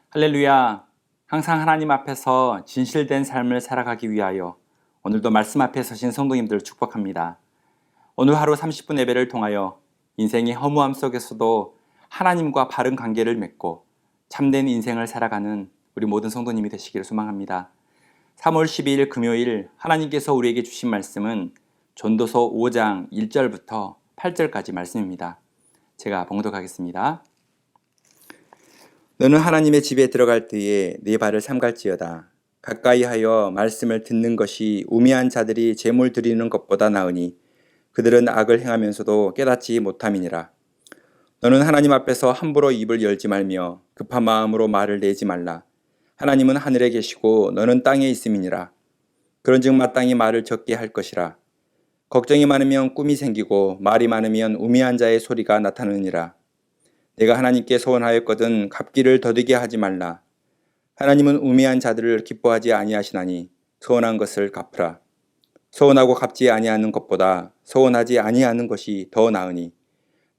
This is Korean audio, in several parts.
할렐루야. 항상 하나님 앞에서 진실된 삶을 살아가기 위하여 오늘도 말씀 앞에 서신 성도님들 축복합니다. 오늘 하루 30분 예배를 통하여 인생의 허무함 속에서도 하나님과 바른 관계를 맺고 참된 인생을 살아가는 우리 모든 성도님이 되시기를 소망합니다. 3월 12일 금요일 하나님께서 우리에게 주신 말씀은 전도서 5장 1절부터 8절까지 말씀입니다. 제가 봉독하겠습니다. 너는 하나님의 집에 들어갈 때에 네 발을 삼갈지어다. 가까이 하여 말씀을 듣는 것이 우매한 자들이 제물 드리는 것보다 나으니 그들은 악을 행하면서도 깨닫지 못함이니라. 너는 하나님 앞에서 함부로 입을 열지 말며 급한 마음으로 말을 내지 말라. 하나님은 하늘에 계시고 너는 땅에 있음이니라. 그런즉 마땅히 말을 적게 할 것이라. 걱정이 많으면 꿈이 생기고 말이 많으면 우매한 자의 소리가 나타나느니라. 내가 하나님께 소원하였거든 갚기를 더디게 하지 말라. 하나님은 우매한 자들을 기뻐하지 아니하시나니 소원한 것을 갚으라. 소원하고 갚지 아니하는 것보다 소원하지 아니하는 것이 더 나으니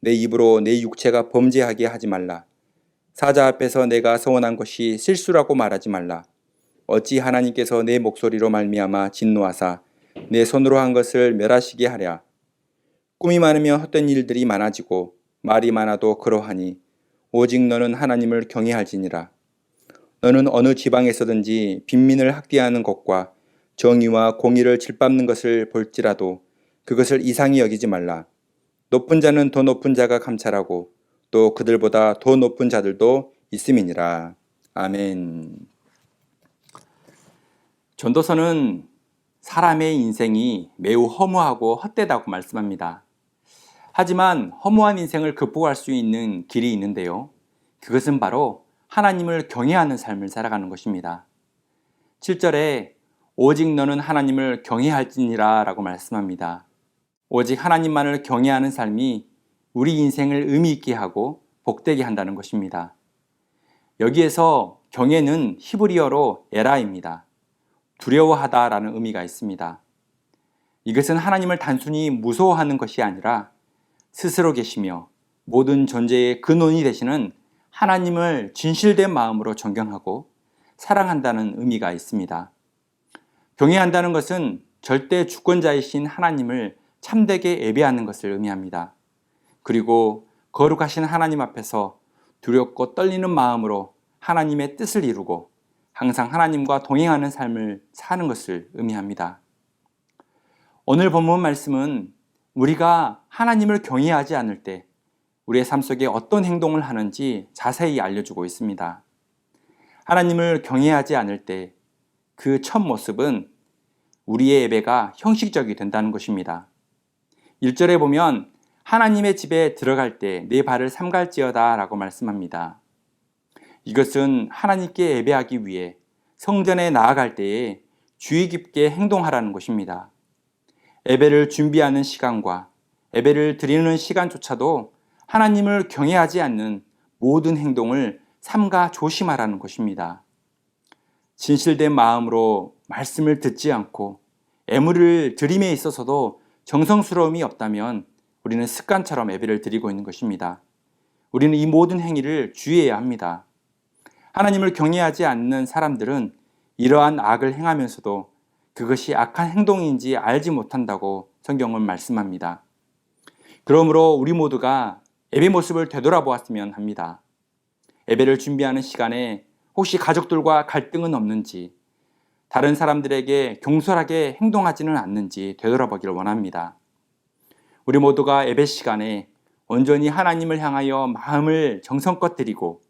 내 입으로 내 육체가 범죄하게 하지 말라. 사자 앞에서 내가 소원한 것이 실수라고 말하지 말라. 어찌 하나님께서 내 목소리로 말미암아 진노하사 내 손으로 한 것을 멸하시게 하랴. 꿈이 많으면 헛된 일들이 많아지고 말이 많아도 그러하니 오직 너는 하나님을 경외할지니라. 너는 어느 지방에서든지 빈민을 학대하는 것과 정의와 공의를 질밟는 것을 볼지라도 그것을 이상히 여기지 말라. 높은 자는 더 높은 자가 감찰하고 또 그들보다 더 높은 자들도 있음이니라. 아멘. 전도서는 사람의 인생이 매우 허무하고 헛되다고 말씀합니다. 하지만 허무한 인생을 극복할 수 있는 길이 있는데요. 그것은 바로 하나님을 경외하는 삶을 살아가는 것입니다. 7절에 오직 너는 하나님을 경외할지니라 라고 말씀합니다. 오직 하나님만을 경외하는 삶이 우리 인생을 의미 있게 하고 복되게 한다는 것입니다. 여기에서 경외는 히브리어로 에라입니다. 두려워하다라는 의미가 있습니다. 이것은 하나님을 단순히 무서워하는 것이 아니라 스스로 계시며 모든 존재의 근원이 되시는 하나님을 진실된 마음으로 존경하고 사랑한다는 의미가 있습니다. 경외한다는 것은 절대 주권자이신 하나님을 참되게 예배하는 것을 의미합니다. 그리고 거룩하신 하나님 앞에서 두렵고 떨리는 마음으로 하나님의 뜻을 이루고 항상 하나님과 동행하는 삶을 사는 것을 의미합니다. 오늘 본문 말씀은 우리가 하나님을 경외하지 않을 때 우리의 삶 속에 어떤 행동을 하는지 자세히 알려주고 있습니다. 하나님을 경외하지 않을 때 그 첫 모습은 우리의 예배가 형식적이 된다는 것입니다. 1절에 보면 하나님의 집에 들어갈 때 네 발을 삼갈지어다 라고 말씀합니다. 이것은 하나님께 예배하기 위해 성전에 나아갈 때에 주의 깊게 행동하라는 것입니다. 예배를 준비하는 시간과 예배를 드리는 시간조차도 하나님을 경외하지 않는 모든 행동을 삼가 조심하라는 것입니다. 진실된 마음으로 말씀을 듣지 않고 예물을 드림에 있어서도 정성스러움이 없다면 우리는 습관처럼 예배를 드리고 있는 것입니다. 우리는 이 모든 행위를 주의해야 합니다. 하나님을 경외하지 않는 사람들은 이러한 악을 행하면서도 그것이 악한 행동인지 알지 못한다고 성경은 말씀합니다. 그러므로 우리 모두가 예배 모습을 되돌아보았으면 합니다. 예배를 준비하는 시간에 혹시 가족들과 갈등은 없는지, 다른 사람들에게 경솔하게 행동하지는 않는지 되돌아보기를 원합니다. 우리 모두가 예배 시간에 온전히 하나님을 향하여 마음을 정성껏 드리고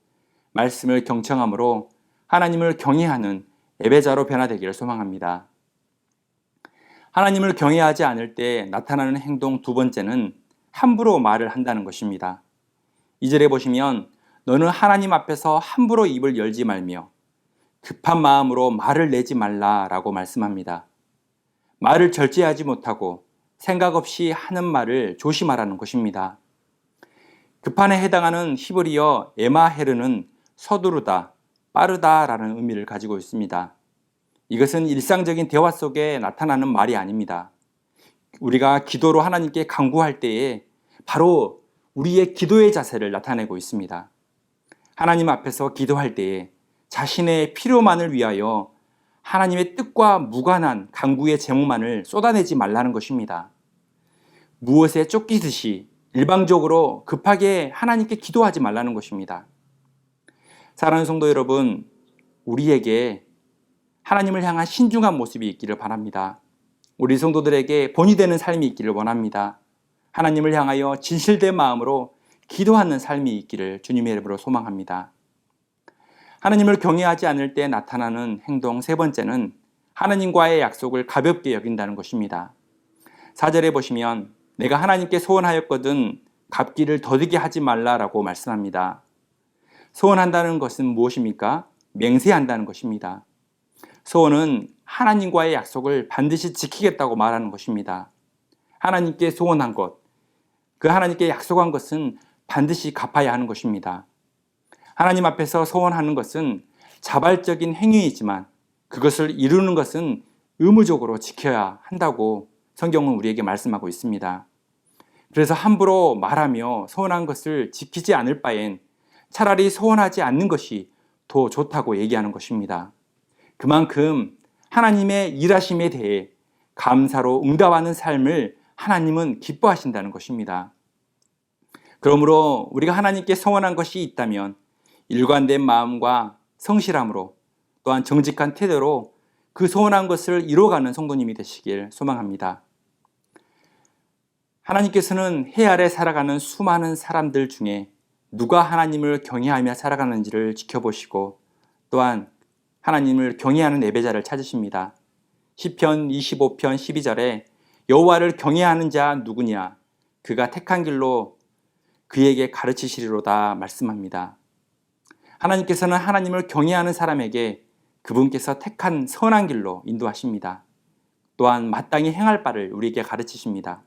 말씀을 경청함으로 하나님을 경외하는 예배자로 변화되기를 소망합니다. 하나님을 경외하지 않을 때 나타나는 행동 두 번째는 함부로 말을 한다는 것입니다. 2절에 보시면 너는 하나님 앞에서 함부로 입을 열지 말며 급한 마음으로 말을 내지 말라라고 말씀합니다. 말을 절제하지 못하고 생각 없이 하는 말을 조심하라는 것입니다. 급한에 해당하는 히브리어 에마헤르는 서두르다, 빠르다라는 의미를 가지고 있습니다. 이것은 일상적인 대화 속에 나타나는 말이 아닙니다. 우리가 기도로 하나님께 간구할 때에 바로 우리의 기도의 자세를 나타내고 있습니다. 하나님 앞에서 기도할 때에 자신의 필요만을 위하여 하나님의 뜻과 무관한 강구의 제목만을 쏟아내지 말라는 것입니다. 무엇에 쫓기듯이 일방적으로 급하게 하나님께 기도하지 말라는 것입니다. 사랑하는 성도 여러분, 우리에게 하나님을 향한 신중한 모습이 있기를 바랍니다. 우리 성도들에게 본이 되는 삶이 있기를 원합니다. 하나님을 향하여 진실된 마음으로 기도하는 삶이 있기를 주님의 이름으로 소망합니다. 하나님을 경외하지 않을 때 나타나는 행동 세 번째는 하나님과의 약속을 가볍게 여긴다는 것입니다. 4절에 보시면 내가 하나님께 소원하였거든 갚기를 더디게 하지 말라라고 말씀합니다. 소원한다는 것은 무엇입니까? 맹세한다는 것입니다. 소원은 하나님과의 약속을 반드시 지키겠다고 말하는 것입니다. 하나님께 소원한 것, 그 하나님께 약속한 것은 반드시 갚아야 하는 것입니다. 하나님 앞에서 소원하는 것은 자발적인 행위이지만 그것을 이루는 것은 의무적으로 지켜야 한다고 성경은 우리에게 말씀하고 있습니다. 그래서 함부로 말하며 소원한 것을 지키지 않을 바엔 차라리 소원하지 않는 것이 더 좋다고 얘기하는 것입니다. 그만큼 하나님의 일하심에 대해 감사로 응답하는 삶을 하나님은 기뻐하신다는 것입니다. 그러므로 우리가 하나님께 소원한 것이 있다면 일관된 마음과 성실함으로 또한 정직한 태도로 그 소원한 것을 이뤄가는 성도님이 되시길 소망합니다. 하나님께서는 해 아래 살아가는 수많은 사람들 중에 누가 하나님을 경외하며 살아가는지를 지켜보시고 또한 하나님을 경외하는 예배자를 찾으십니다. 시편 25편 12절에 여호와를 경외하는 자 누구냐? 그가 택한 길로 그에게 가르치시리로다 말씀합니다. 하나님께서는 하나님을 경외하는 사람에게 그분께서 택한 선한 길로 인도하십니다. 또한 마땅히 행할 바를 우리에게 가르치십니다.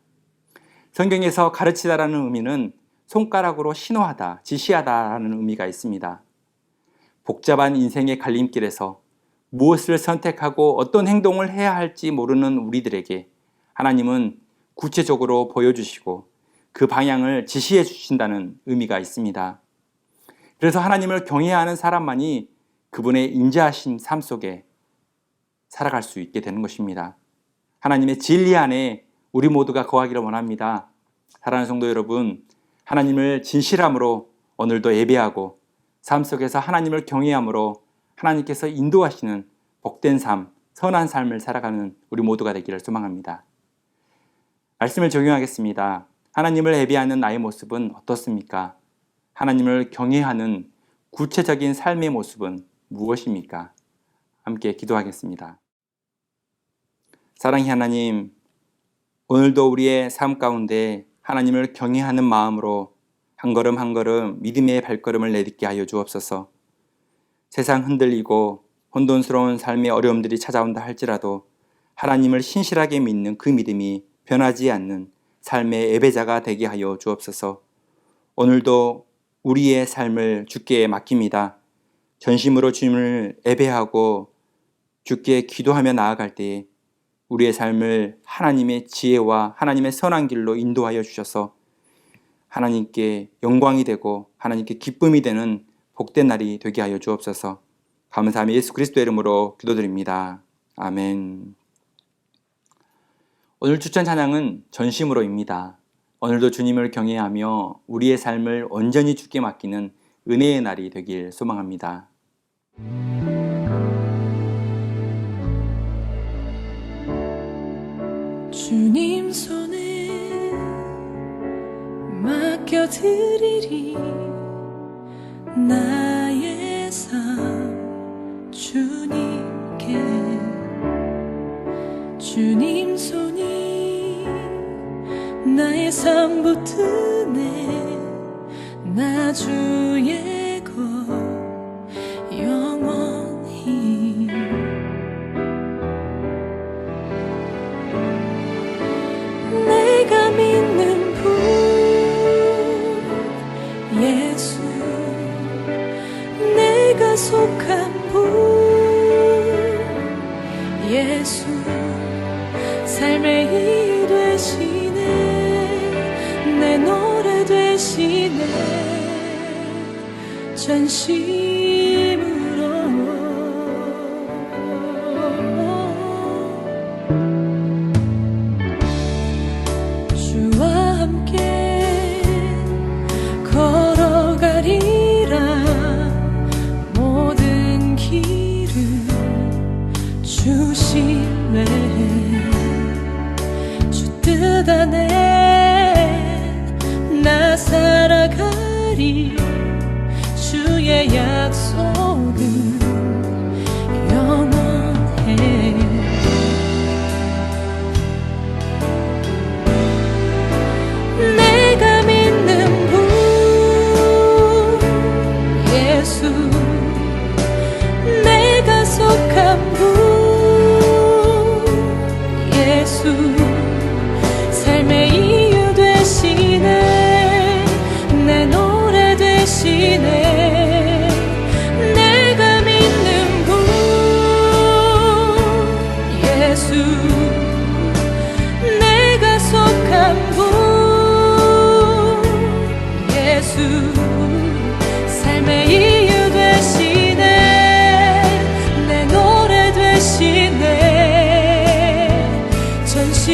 성경에서 가르치다라는 의미는 손가락으로 신호하다, 지시하다라는 의미가 있습니다. 복잡한 인생의 갈림길에서 무엇을 선택하고 어떤 행동을 해야 할지 모르는 우리들에게 하나님은 구체적으로 보여주시고 그 방향을 지시해 주신다는 의미가 있습니다. 그래서 하나님을 경외하는 사람만이 그분의 인자하신 삶 속에 살아갈 수 있게 되는 것입니다. 하나님의 진리 안에 우리 모두가 거하기를 원합니다. 사랑하는 성도 여러분, 하나님을 진실함으로 오늘도 예배하고 삶 속에서 하나님을 경외함으로 하나님께서 인도하시는 복된 삶, 선한 삶을 살아가는 우리 모두가 되기를 소망합니다. 말씀을 적용하겠습니다. 하나님을 예배하는 나의 모습은 어떻습니까? 하나님을 경외하는 구체적인 삶의 모습은 무엇입니까? 함께 기도하겠습니다. 사랑의 하나님, 오늘도 우리의 삶 가운데 하나님을 경외하는 마음으로 한 걸음 한 걸음 믿음의 발걸음을 내딛게 하여 주옵소서. 세상 흔들리고 혼돈스러운 삶의 어려움들이 찾아온다 할지라도 하나님을 신실하게 믿는 그 믿음이 변하지 않는 삶의 예배자가 되게 하여 주옵소서. 오늘도 우리의 삶을 주께 맡깁니다. 전심으로 주님을 예배하고 주께 기도하며 나아갈 때에 우리의 삶을 하나님의 지혜와 하나님의 선한 길로 인도하여 주셔서 하나님께 영광이 되고 하나님께 기쁨이 되는 복된 날이 되게 하여 주옵소서. 감사하며 예수 그리스도의 이름으로 기도드립니다. 아멘. 오늘 추천 찬양은 전심으로입니다. 오늘도 주님을 경외하며 우리의 삶을 온전히 주께 맡기는 은혜의 날이 되길 소망합니다. 주님 손에 맡겨드리리 나의 삶 주님께 주님 손이 나의 삶 붙드네 나 주의 것 영원히 내가 믿는 분 예수 내가 속한 분 예수 삶의 이 되시네 내 노래 되시네 전심으로 주의 약속은 영원해. 내가 믿는 분 예수, 내가 속한 분 예수, 삶의 이유 되시네, 내 노래 되시네. 내가 믿는 분 예수, 내가 속한 분 예수, 삶의 이유 되시네, 내 노래 되시네. 전시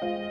주시네